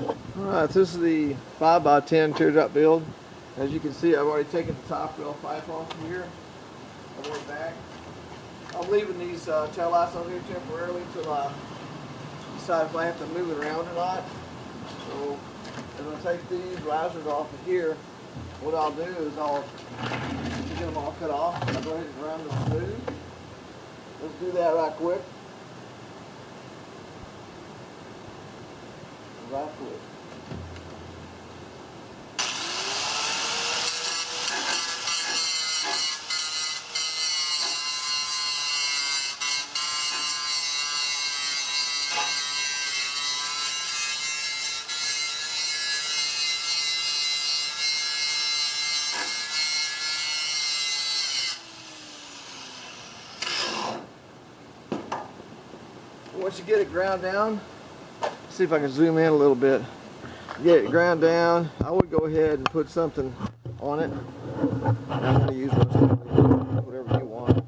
Alright, this is the 5x10 teardrop build. As you can see, I've already taken the top rail pipe off from here, all the way back. I'm leaving these tail lights on here temporarily until I decide if I have to move it around or not. So, as I take these risers off of here, what I'll do is I'll get them all cut off. I'll go ahead and grind them smooth. Let's do that right quick. Right quick. Once you get it ground down, see if I can zoom in a little bit. Get it ground down, I would go ahead and put something on it. I'm going to use whatever you want.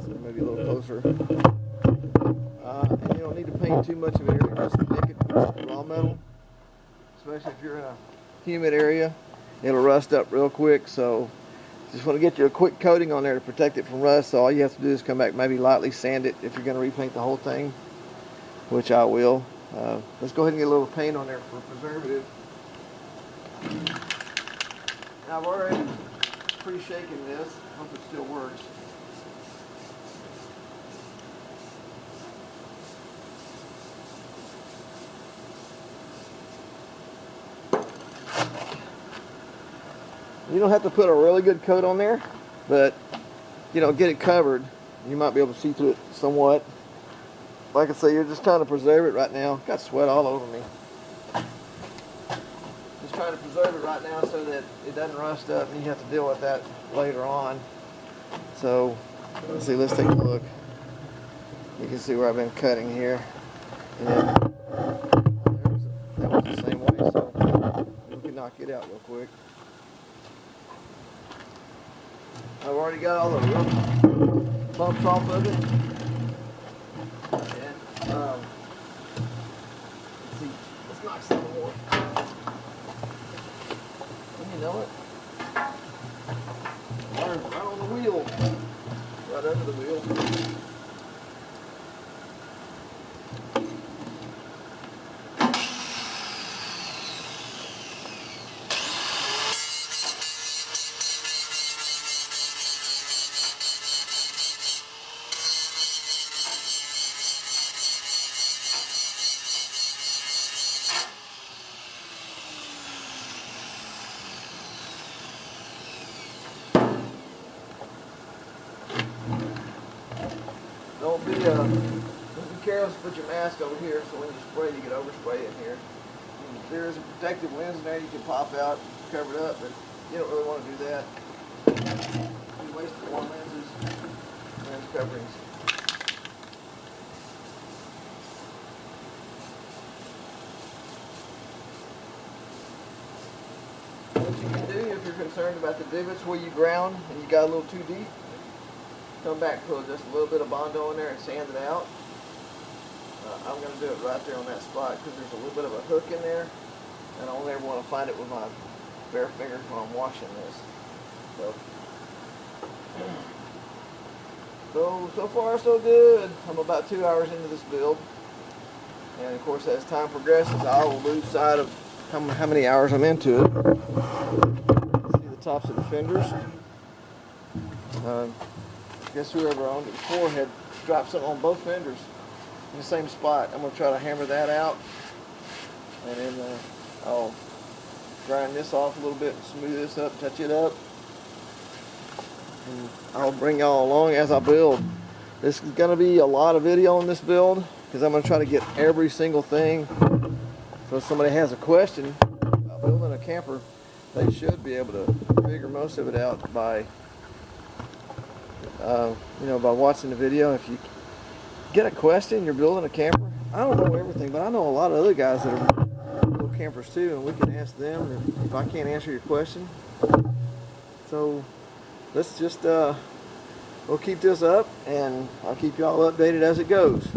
So maybe a little closer. And you don't need to paint too much of it area, just make it raw metal. Especially if you're in a humid area, it'll rust up real quick. So just want to get you a quick coating on there to protect it from rust. So all you have to do is come back, maybe lightly sand it if you're going to repaint the whole thing, which I will. Let's go ahead and get a little paint on there for preservative. Now I've already pre-shaken this. Hope it still works. You don't have to put a really good coat on there, but get it covered. You might be able to see through it somewhat. Like I say, you're just trying to preserve it right now. Got sweat all over me. Just trying to preserve it right now so that it doesn't rust up and you have to deal with that later on. So, let's see, let's take a look. You can see where I've been cutting here. And that was the same way, so we can knock it out real quick. I've already got all the bumps off of it. And, let's see, let's knock some more. And you know it, right on the wheel, right under the wheel. Don't be careless to put your mask over here so when you spray you can overspray in here. If there is a protective lens in there you can pop out, cover it up, but you don't really want to do that. You waste more lenses, lens coverings. What you can do if you're concerned about the divots where you ground and you got a little too deep, come back, put just a little bit of Bondo in there and sand it out. I'm going to do it right there on that spot because there's a little bit of a hook in there and I only ever want to find it with my bare fingers when I'm washing this. So far so good. I'm about 2 hours into this build, and of course as time progresses I will lose sight of how many hours I'm into it. See the tops of the fenders. I guess whoever owned it before had dropped something on both fenders in the same spot. I'm going to try to hammer that out, and then I'll grind this off a little bit and smooth this up, touch it up, and I'll bring y'all along as I build. This is going to be a lot of video on this build because I'm going to try to get every single thing. So if somebody has a question about building a camper, they should be able to figure most of it out by by watching the video. If you get a question, you're building a camper, I don't know everything, but I know a lot of other guys that are building campers too, and we can ask them if I can't answer your question. So let's just we'll keep this up and I'll keep y'all updated as it goes.